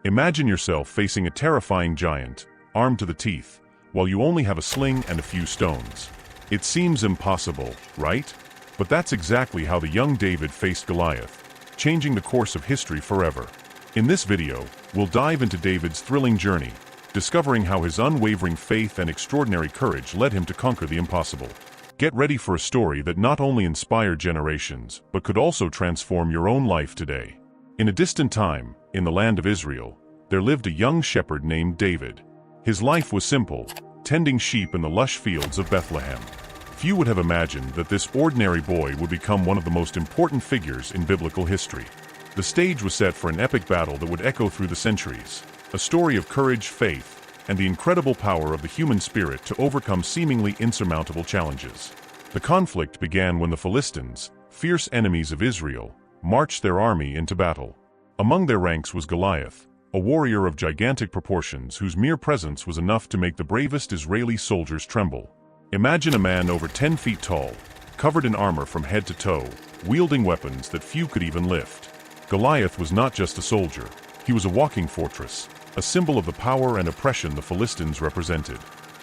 Imagine yourself facing a terrifying giant, armed to the teeth, while you only have a sling and a few stones. It seems impossible, right? But that's exactly how the young David faced Goliath, changing the course of history forever. In this video, we'll dive into David's thrilling journey, discovering how his unwavering faith and extraordinary courage led him to conquer the impossible. Get ready for a story that not only inspired generations, but could also transform your own life today. In a distant time, in the land of Israel, there lived a young shepherd named David. His life was simple, tending sheep in the lush fields of Bethlehem. Few would have imagined that this ordinary boy would become one of the most important figures in biblical history. The stage was set for an epic battle that would echo through the centuries, a story of courage, faith, and the incredible power of the human spirit to overcome seemingly insurmountable challenges. The conflict began when the Philistines, fierce enemies of Israel, marched their army into battle. Among their ranks was Goliath, a warrior of gigantic proportions whose mere presence was enough to make the bravest Israeli soldiers tremble. Imagine a man over 10 feet tall, covered in armor from head to toe, wielding weapons that few could even lift. Goliath was not just a soldier, he was a walking fortress, a symbol of the power and oppression the Philistines represented.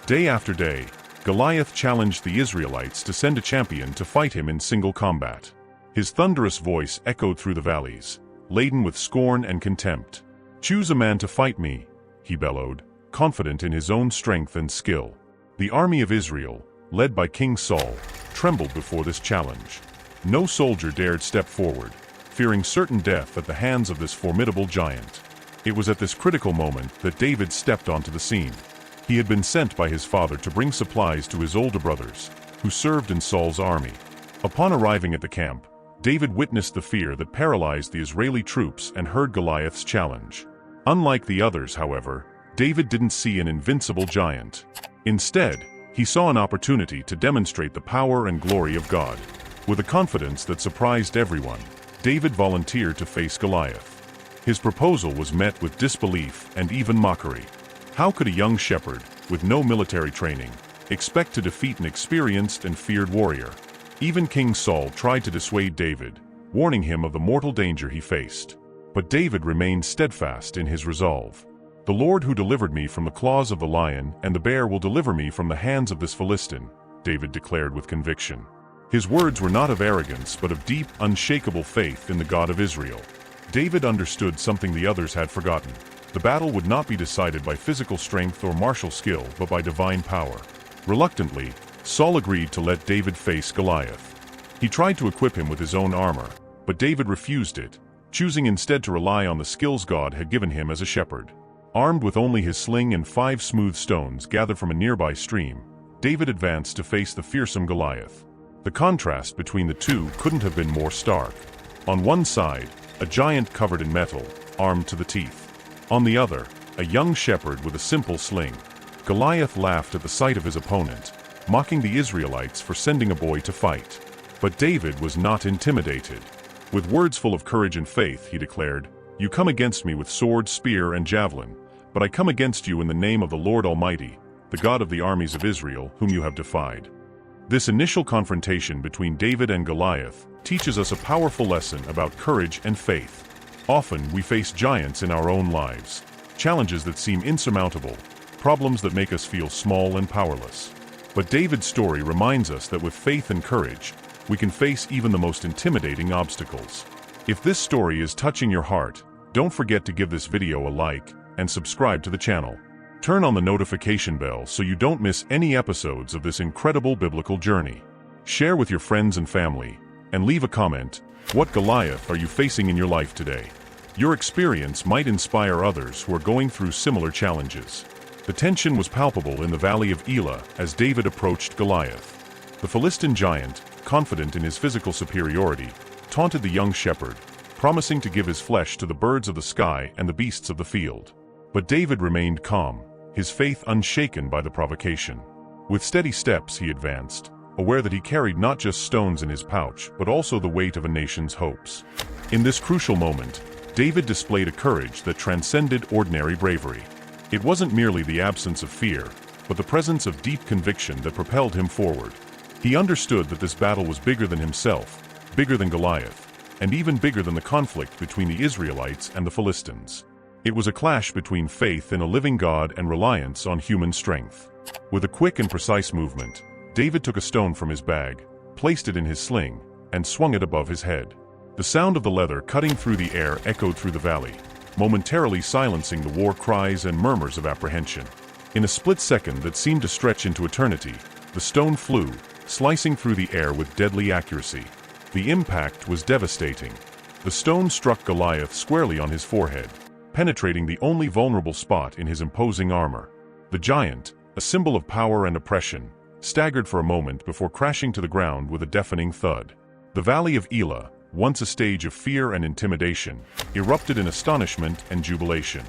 Day after day, Goliath challenged the Israelites to send a champion to fight him in single combat. His thunderous voice echoed through the valleys, laden with scorn and contempt. "Choose a man to fight me," he bellowed, confident in his own strength and skill. The army of Israel, led by King Saul, trembled before this challenge. No soldier dared step forward, fearing certain death at the hands of this formidable giant. It was at this critical moment that David stepped onto the scene. He had been sent by his father to bring supplies to his older brothers, who served in Saul's army. Upon arriving at the camp, David witnessed the fear that paralyzed the Israeli troops and heard Goliath's challenge. Unlike the others, however, David didn't see an invincible giant. Instead, he saw an opportunity to demonstrate the power and glory of God. With a confidence that surprised everyone, David volunteered to face Goliath. His proposal was met with disbelief and even mockery. How could a young shepherd, with no military training, expect to defeat an experienced and feared warrior? Even King Saul tried to dissuade David, warning him of the mortal danger he faced. But David remained steadfast in his resolve. "The Lord who delivered me from the claws of the lion and the bear will deliver me from the hands of this Philistine," David declared with conviction. His words were not of arrogance but of deep, unshakable faith in the God of Israel. David understood something the others had forgotten. The battle would not be decided by physical strength or martial skill but by divine power. Reluctantly, Saul agreed to let David face Goliath. He tried to equip him with his own armor, but David refused it, choosing instead to rely on the skills God had given him as a shepherd. Armed with only his sling and 5 smooth stones gathered from a nearby stream, David advanced to face the fearsome Goliath. The contrast between the two couldn't have been more stark. On one side, a giant covered in metal, armed to the teeth. On the other, a young shepherd with a simple sling. Goliath laughed at the sight of his opponent, mocking the Israelites for sending a boy to fight. But David was not intimidated. With words full of courage and faith, he declared, "You come against me with sword, spear, and javelin, but I come against you in the name of the Lord Almighty, the God of the armies of Israel, whom you have defied." This initial confrontation between David and Goliath teaches us a powerful lesson about courage and faith. Often we face giants in our own lives, challenges that seem insurmountable, problems that make us feel small and powerless. But David's story reminds us that with faith and courage, we can face even the most intimidating obstacles. If this story is touching your heart, don't forget to give this video a like and subscribe to the channel. Turn on the notification bell so you don't miss any episodes of this incredible biblical journey. Share with your friends and family, and leave a comment. What Goliath are you facing in your life today? Your experience might inspire others who are going through similar challenges. The tension was palpable in the valley of Elah as David approached Goliath. The Philistine giant, confident in his physical superiority, taunted the young shepherd, promising to give his flesh to the birds of the sky and the beasts of the field. But David remained calm, his faith unshaken by the provocation. With steady steps he advanced, aware that he carried not just stones in his pouch but also the weight of a nation's hopes. In this crucial moment, David displayed a courage that transcended ordinary bravery. It wasn't merely the absence of fear, but the presence of deep conviction that propelled him forward. He understood that this battle was bigger than himself, bigger than Goliath, and even bigger than the conflict between the Israelites and the Philistines. It was a clash between faith in a living God and reliance on human strength. With a quick and precise movement, David took a stone from his bag, placed it in his sling, and swung it above his head. The sound of the leather cutting through the air echoed through the valley, momentarily silencing the war cries and murmurs of apprehension. In a split second that seemed to stretch into eternity, the stone flew, slicing through the air with deadly accuracy. The impact was devastating. The stone struck Goliath squarely on his forehead, penetrating the only vulnerable spot in his imposing armor. The giant, a symbol of power and oppression, staggered for a moment before crashing to the ground with a deafening thud. The Valley of Elah, once a stage of fear and intimidation, erupted in astonishment and jubilation.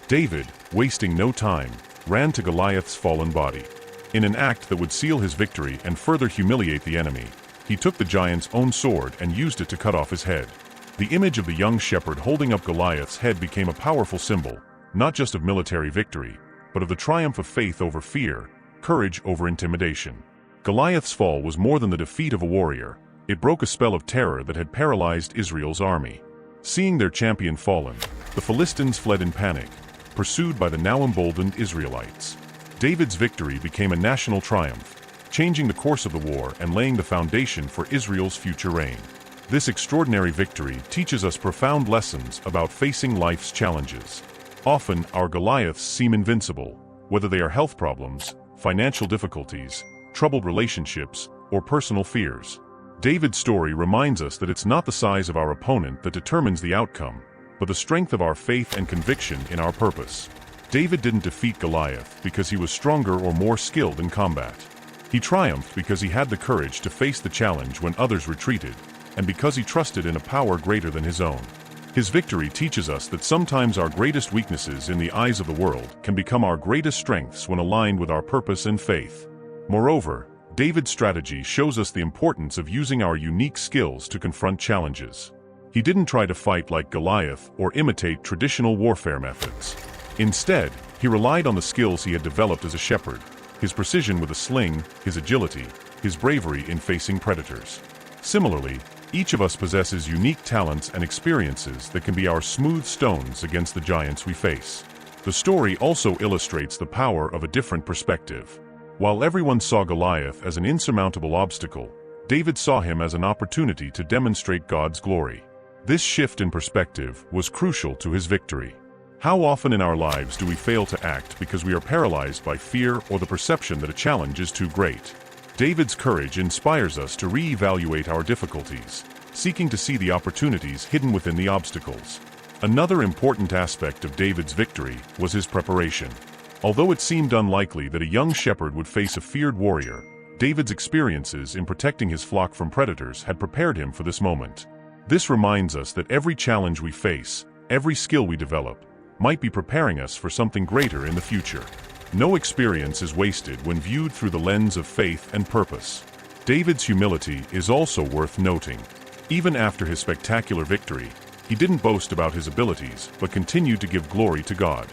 David, wasting no time, ran to Goliath's fallen body. In an act that would seal his victory and further humiliate the enemy, he took the giant's own sword and used it to cut off his head. The image of the young shepherd holding up Goliath's head became a powerful symbol, not just of military victory, but of the triumph of faith over fear, courage over intimidation. Goliath's fall was more than the defeat of a warrior. It broke a spell of terror that had paralyzed Israel's army. Seeing their champion fallen, the Philistines fled in panic, pursued by the now emboldened Israelites. David's victory became a national triumph, changing the course of the war and laying the foundation for Israel's future reign. This extraordinary victory teaches us profound lessons about facing life's challenges. Often, our Goliaths seem invincible, whether they are health problems, financial difficulties, troubled relationships, or personal fears. David's story reminds us that it's not the size of our opponent that determines the outcome, but the strength of our faith and conviction in our purpose. David didn't defeat Goliath because he was stronger or more skilled in combat. He triumphed because he had the courage to face the challenge when others retreated, and because he trusted in a power greater than his own. His victory teaches us that sometimes our greatest weaknesses in the eyes of the world can become our greatest strengths when aligned with our purpose and faith. Moreover, David's strategy shows us the importance of using our unique skills to confront challenges. He didn't try to fight like Goliath or imitate traditional warfare methods. Instead, he relied on the skills he had developed as a shepherd: his precision with a sling, his agility, his bravery in facing predators. Similarly, each of us possesses unique talents and experiences that can be our smooth stones against the giants we face. The story also illustrates the power of a different perspective. While everyone saw Goliath as an insurmountable obstacle, David saw him as an opportunity to demonstrate God's glory. This shift in perspective was crucial to his victory. How often in our lives do we fail to act because we are paralyzed by fear or the perception that a challenge is too great? David's courage inspires us to re-evaluate our difficulties, seeking to see the opportunities hidden within the obstacles. Another important aspect of David's victory was his preparation. Although it seemed unlikely that a young shepherd would face a feared warrior, David's experiences in protecting his flock from predators had prepared him for this moment. This reminds us that every challenge we face, every skill we develop, might be preparing us for something greater in the future. No experience is wasted when viewed through the lens of faith and purpose. David's humility is also worth noting. Even after his spectacular victory, he didn't boast about his abilities but continued to give glory to God.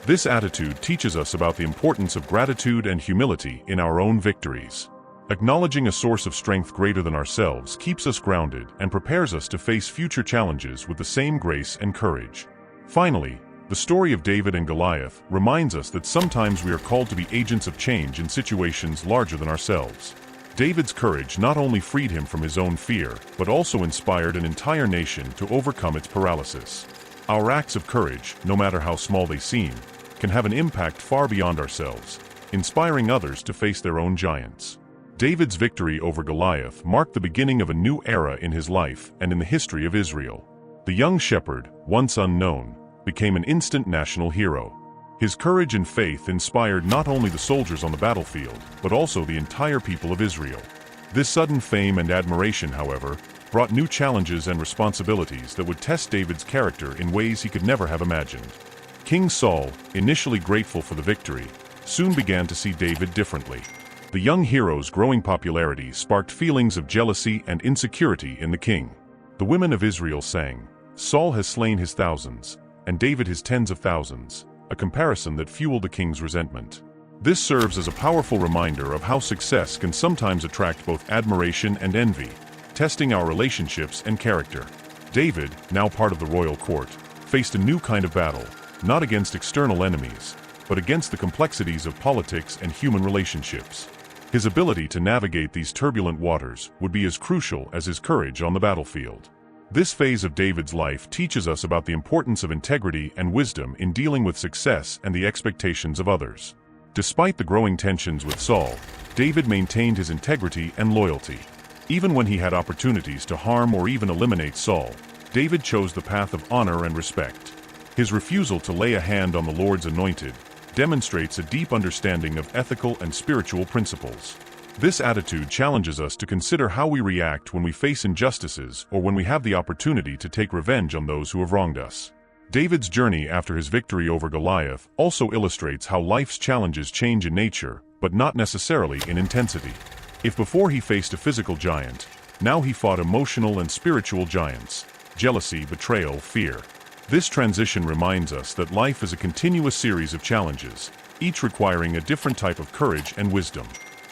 This attitude teaches us about the importance of gratitude and humility in our own victories. Acknowledging a source of strength greater than ourselves keeps us grounded and prepares us to face future challenges with the same grace and courage. Finally, the story of David and Goliath reminds us that sometimes we are called to be agents of change in situations larger than ourselves. David's courage not only freed him from his own fear, but also inspired an entire nation to overcome its paralysis. Our acts of courage, no matter how small they seem, can have an impact far beyond ourselves, inspiring others to face their own giants. David's victory over Goliath marked the beginning of a new era in his life and in the history of Israel. The young shepherd, once unknown, became an instant national hero. His courage and faith inspired not only the soldiers on the battlefield, but also the entire people of Israel. This sudden fame and admiration, however, brought new challenges and responsibilities that would test David's character in ways he could never have imagined. King Saul, initially grateful for the victory, soon began to see David differently. The young hero's growing popularity sparked feelings of jealousy and insecurity in the king. The women of Israel sang, "Saul has slain his thousands, and David his tens of thousands," a comparison that fueled the king's resentment. This serves as a powerful reminder of how success can sometimes attract both admiration and envy, testing our relationships and character. David, now part of the royal court, faced a new kind of battle, not against external enemies, but against the complexities of politics and human relationships. His ability to navigate these turbulent waters would be as crucial as his courage on the battlefield. This phase of David's life teaches us about the importance of integrity and wisdom in dealing with success and the expectations of others. Despite the growing tensions with Saul, David maintained his integrity and loyalty. Even when he had opportunities to harm or even eliminate Saul, David chose the path of honor and respect. His refusal to lay a hand on the Lord's anointed demonstrates a deep understanding of ethical and spiritual principles. This attitude challenges us to consider how we react when we face injustices or when we have the opportunity to take revenge on those who have wronged us. David's journey after his victory over Goliath also illustrates how life's challenges change in nature, but not necessarily in intensity. If before he faced a physical giant, now he fought emotional and spiritual giants: jealousy, betrayal, fear. This transition reminds us that life is a continuous series of challenges, each requiring a different type of courage and wisdom.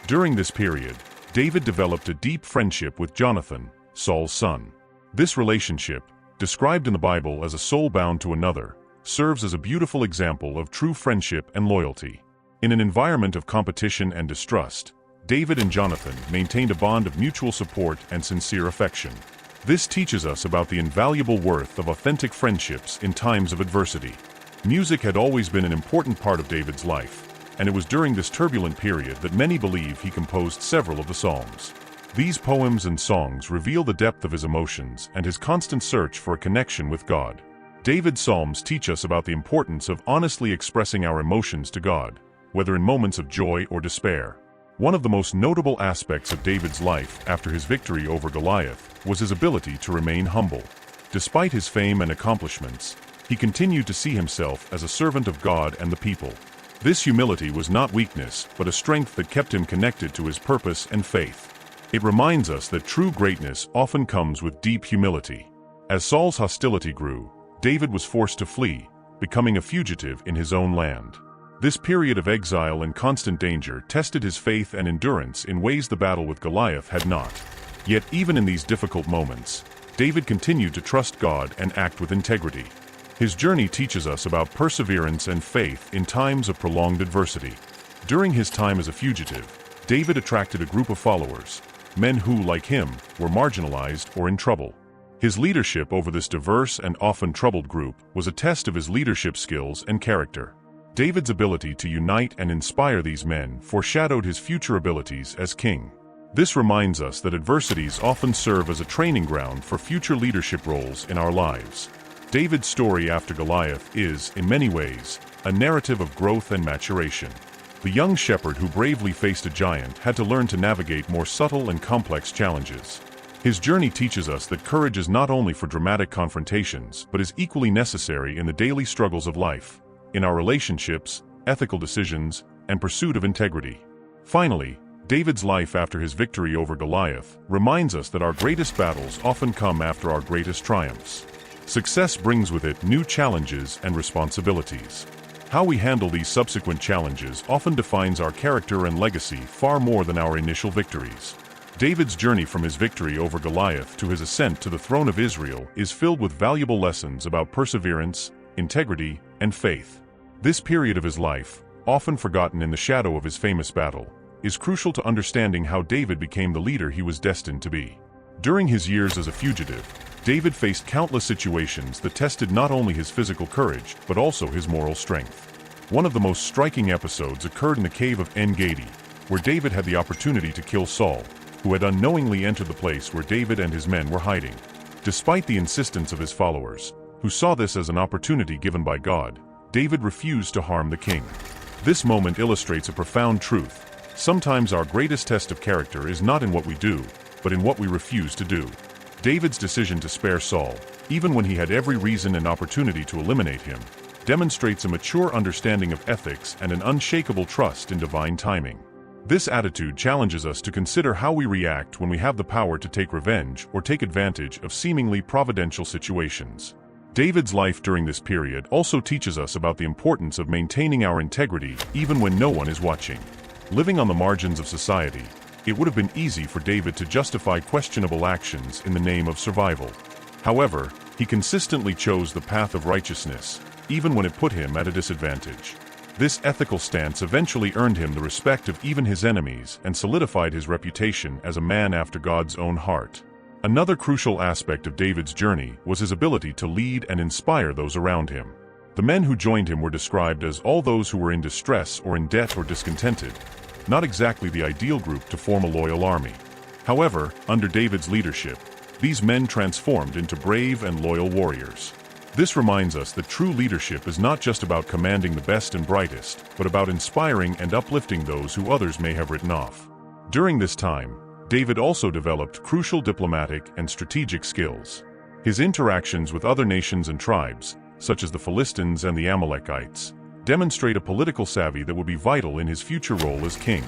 During this period, David developed a deep friendship with Jonathan, Saul's son. This relationship, described in the Bible as a soul bound to another, serves as a beautiful example of true friendship and loyalty. In an environment of competition and distrust, David and Jonathan maintained a bond of mutual support and sincere affection. This teaches us about the invaluable worth of authentic friendships in times of adversity. Music had always been an important part of David's life, and it was during this turbulent period that many believe he composed several of the Psalms. These poems and songs reveal the depth of his emotions and his constant search for a connection with God. David's Psalms teach us about the importance of honestly expressing our emotions to God, whether in moments of joy or despair. One of the most notable aspects of David's life after his victory over Goliath was his ability to remain humble. Despite his fame and accomplishments, he continued to see himself as a servant of God and the people. This humility was not weakness, but a strength that kept him connected to his purpose and faith. It reminds us that true greatness often comes with deep humility. As Saul's hostility grew, David was forced to flee, becoming a fugitive in his own land. This period of exile and constant danger tested his faith and endurance in ways the battle with Goliath had not. Yet even in these difficult moments, David continued to trust God and act with integrity. His journey teaches us about perseverance and faith in times of prolonged adversity. During his time as a fugitive, David attracted a group of followers, men who, like him, were marginalized or in trouble. His leadership over this diverse and often troubled group was a test of his leadership skills and character. David's ability to unite and inspire these men foreshadowed his future abilities as king. This reminds us that adversities often serve as a training ground for future leadership roles in our lives. David's story after Goliath is, in many ways, a narrative of growth and maturation. The young shepherd who bravely faced a giant had to learn to navigate more subtle and complex challenges. His journey teaches us that courage is not only for dramatic confrontations, but is equally necessary in the daily struggles of life, in our relationships, ethical decisions, and pursuit of integrity. Finally, David's life after his victory over Goliath reminds us that our greatest battles often come after our greatest triumphs. Success brings with it new challenges and responsibilities. How we handle these subsequent challenges often defines our character and legacy far more than our initial victories. David's journey from his victory over Goliath to his ascent to the throne of Israel is filled with valuable lessons about perseverance, integrity, and faith. This period of his life, often forgotten in the shadow of his famous battle, is crucial to understanding how David became the leader he was destined to be. During his years as a fugitive, David faced countless situations that tested not only his physical courage, but also his moral strength. One of the most striking episodes occurred in the cave of En-Gedi, where David had the opportunity to kill Saul, who had unknowingly entered the place where David and his men were hiding. Despite the insistence of his followers, who saw this as an opportunity given by God, David refused to harm the king. This moment illustrates a profound truth. Sometimes our greatest test of character is not in what we do, but in what we refuse to do. David's decision to spare Saul, even when he had every reason and opportunity to eliminate him, demonstrates a mature understanding of ethics and an unshakable trust in divine timing. This attitude challenges us to consider how we react when we have the power to take revenge or take advantage of seemingly providential situations. David's life during this period also teaches us about the importance of maintaining our integrity even when no one is watching. Living on the margins of society, it would have been easy for David to justify questionable actions in the name of survival. However, he consistently chose the path of righteousness, even when it put him at a disadvantage. This ethical stance eventually earned him the respect of even his enemies and solidified his reputation as a man after God's own heart. Another crucial aspect of David's journey was his ability to lead and inspire those around him. The men who joined him were described as all those who were in distress or in debt or discontented, not exactly the ideal group to form a loyal army. However, under David's leadership, these men transformed into brave and loyal warriors. This reminds us that true leadership is not just about commanding the best and brightest, but about inspiring and uplifting those who others may have written off. During this time, David also developed crucial diplomatic and strategic skills. His interactions with other nations and tribes, such as the Philistines and the Amalekites, demonstrate a political savvy that would be vital in his future role as king.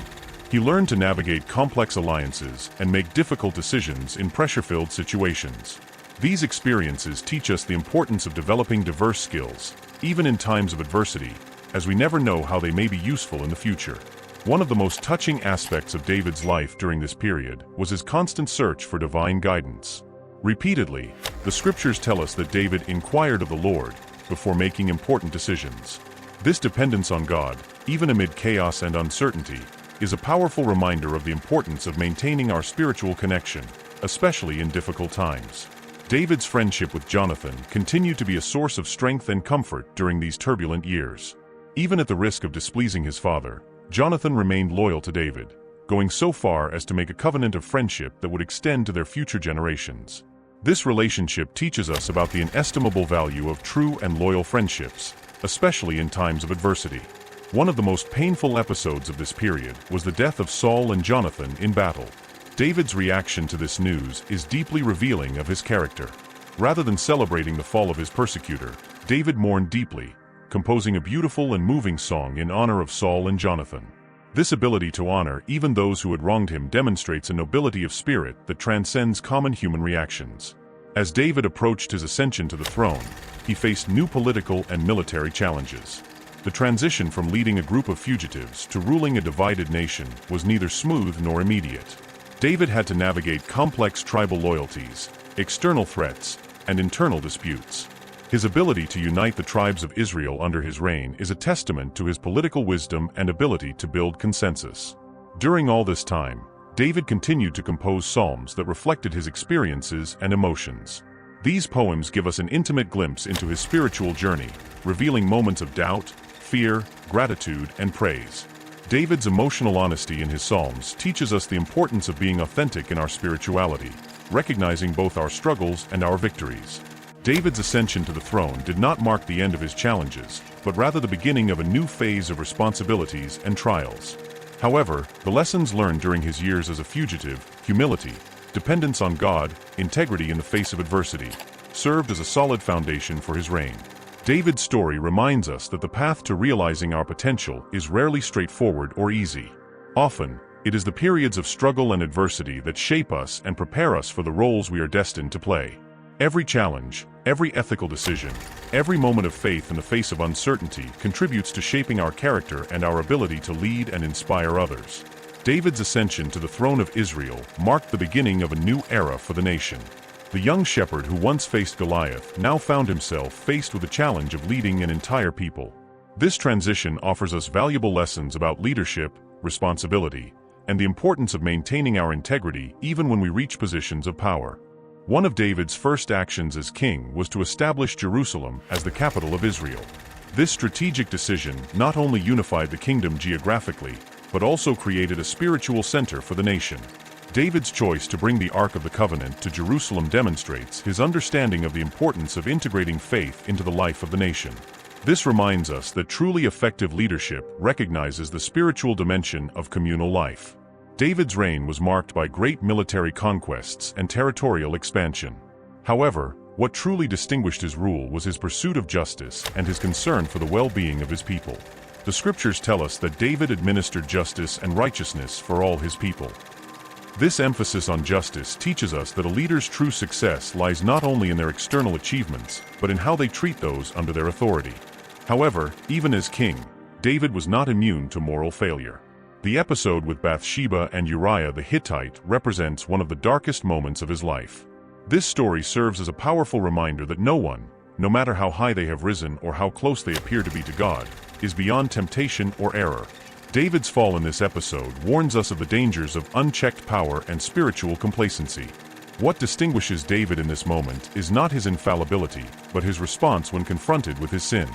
He learned to navigate complex alliances and make difficult decisions in pressure-filled situations. These experiences teach us the importance of developing diverse skills, even in times of adversity, as we never know how they may be useful in the future. One of the most touching aspects of David's life during this period was his constant search for divine guidance. Repeatedly, the scriptures tell us that David inquired of the Lord before making important decisions. This dependence on God, even amid chaos and uncertainty, is a powerful reminder of the importance of maintaining our spiritual connection, especially in difficult times. David's friendship with Jonathan continued to be a source of strength and comfort during these turbulent years. Even at the risk of displeasing his father, Jonathan remained loyal to David, going so far as to make a covenant of friendship that would extend to their future generations. This relationship teaches us about the inestimable value of true and loyal friendships, especially in times of adversity. One of the most painful episodes of this period was the death of Saul and Jonathan in battle. David's reaction to this news is deeply revealing of his character. Rather than celebrating the fall of his persecutor, David mourned deeply, composing a beautiful and moving song in honor of Saul and Jonathan. This ability to honor even those who had wronged him demonstrates a nobility of spirit that transcends common human reactions. As David approached his ascension to the throne, he faced new political and military challenges. The transition from leading a group of fugitives to ruling a divided nation was neither smooth nor immediate. David had to navigate complex tribal loyalties, external threats, and internal disputes. His ability to unite the tribes of Israel under his reign is a testament to his political wisdom and ability to build consensus. During all this time, David continued to compose psalms that reflected his experiences and emotions. These poems give us an intimate glimpse into his spiritual journey, revealing moments of doubt, fear, gratitude, and praise. David's emotional honesty in his psalms teaches us the importance of being authentic in our spirituality, recognizing both our struggles and our victories. David's ascension to the throne did not mark the end of his challenges, but rather the beginning of a new phase of responsibilities and trials. However, the lessons learned during his years as a fugitive, humility, dependence on God, integrity in the face of adversity, served as a solid foundation for his reign. David's story reminds us that the path to realizing our potential is rarely straightforward or easy. Often, it is the periods of struggle and adversity that shape us and prepare us for the roles we are destined to play. Every challenge, every ethical decision, every moment of faith in the face of uncertainty contributes to shaping our character and our ability to lead and inspire others. David's ascension to the throne of Israel marked the beginning of a new era for the nation. The young shepherd who once faced Goliath now found himself faced with the challenge of leading an entire people. This transition offers us valuable lessons about leadership, responsibility, and the importance of maintaining our integrity even when we reach positions of power. One of David's first actions as king was to establish Jerusalem as the capital of Israel. This strategic decision not only unified the kingdom geographically, but also created a spiritual center for the nation. David's choice to bring the Ark of the Covenant to Jerusalem demonstrates his understanding of the importance of integrating faith into the life of the nation. This reminds us that truly effective leadership recognizes the spiritual dimension of communal life. David's reign was marked by great military conquests and territorial expansion. However, what truly distinguished his rule was his pursuit of justice and his concern for the well-being of his people. The scriptures tell us that David administered justice and righteousness for all his people. This emphasis on justice teaches us that a leader's true success lies not only in their external achievements, but in how they treat those under their authority. However, even as king, David was not immune to moral failure. The episode with Bathsheba and Uriah the Hittite represents one of the darkest moments of his life. This story serves as a powerful reminder that no one, no matter how high they have risen or how close they appear to be to God, is beyond temptation or error. David's fall in this episode warns us of the dangers of unchecked power and spiritual complacency. What distinguishes David in this moment is not his infallibility, but his response when confronted with his sin.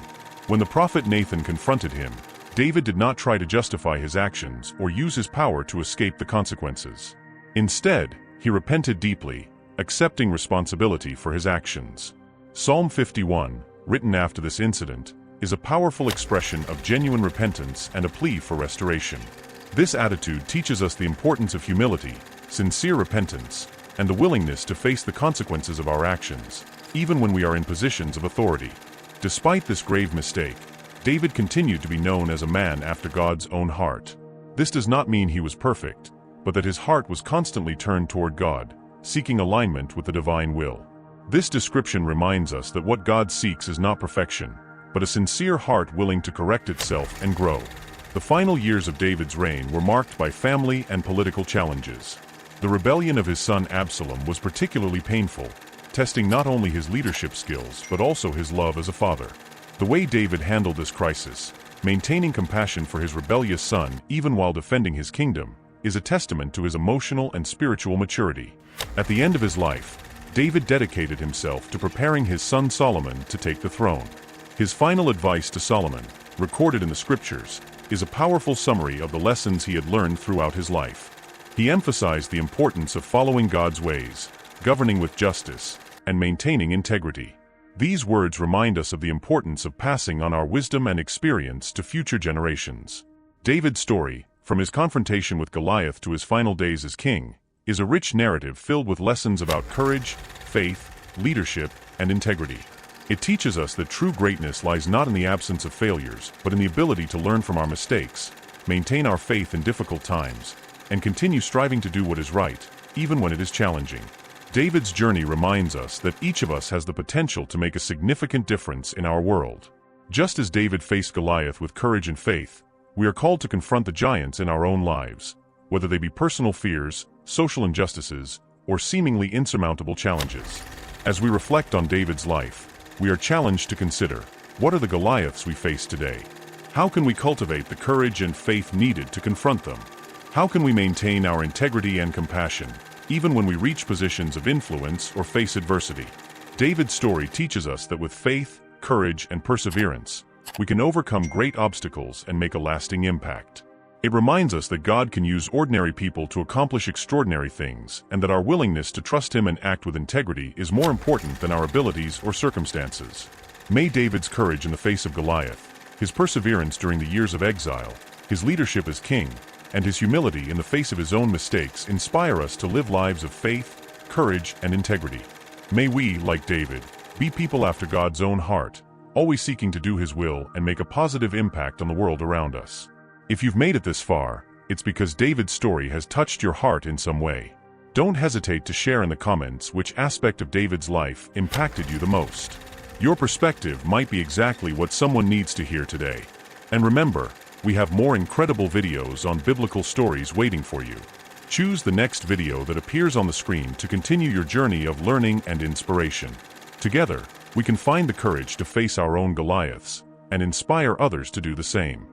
When the prophet Nathan confronted him, David did not try to justify his actions or use his power to escape the consequences. Instead, he repented deeply, accepting responsibility for his actions. Psalm 51, written after this incident, is a powerful expression of genuine repentance and a plea for restoration. This attitude teaches us the importance of humility, sincere repentance, and the willingness to face the consequences of our actions, even when we are in positions of authority. Despite this grave mistake, David continued to be known as a man after God's own heart. This does not mean he was perfect, but that his heart was constantly turned toward God, seeking alignment with the divine will. This description reminds us that what God seeks is not perfection, but a sincere heart willing to correct itself and grow. The final years of David's reign were marked by family and political challenges. The rebellion of his son Absalom was particularly painful, testing not only his leadership skills but also his love as a father. The way David handled this crisis, maintaining compassion for his rebellious son even while defending his kingdom, is a testament to his emotional and spiritual maturity. At the end of his life, David dedicated himself to preparing his son Solomon to take the throne. His final advice to Solomon, recorded in the scriptures, is a powerful summary of the lessons he had learned throughout his life. He emphasized the importance of following God's ways, governing with justice, and maintaining integrity. These words remind us of the importance of passing on our wisdom and experience to future generations. David's story, from his confrontation with Goliath to his final days as king, is a rich narrative filled with lessons about courage, faith, leadership, and integrity. It teaches us that true greatness lies not in the absence of failures, but in the ability to learn from our mistakes, maintain our faith in difficult times, and continue striving to do what is right, even when it is challenging. David's journey reminds us that each of us has the potential to make a significant difference in our world. Just as David faced Goliath with courage and faith, we are called to confront the giants in our own lives, whether they be personal fears, social injustices, or seemingly insurmountable challenges. As we reflect on David's life, we are challenged to consider, what are the Goliaths we face today? How can we cultivate the courage and faith needed to confront them? How can we maintain our integrity and compassion, even when we reach positions of influence or face adversity? David's story teaches us that with faith, courage, and perseverance, we can overcome great obstacles and make a lasting impact. It reminds us that God can use ordinary people to accomplish extraordinary things, and that our willingness to trust Him and act with integrity is more important than our abilities or circumstances. May David's courage in the face of Goliath, his perseverance during the years of exile, his leadership as king, and his humility in the face of his own mistakes inspire us to live lives of faith, courage, and integrity. May we, like David, be people after God's own heart, always seeking to do His will and make a positive impact on the world around us. If you've made it this far, it's because David's story has touched your heart in some way. Don't hesitate to share in the comments which aspect of David's life impacted you the most. Your perspective might be exactly what someone needs to hear today. And remember, we have more incredible videos on biblical stories waiting for you. Choose the next video that appears on the screen to continue your journey of learning and inspiration. Together, we can find the courage to face our own Goliaths and inspire others to do the same.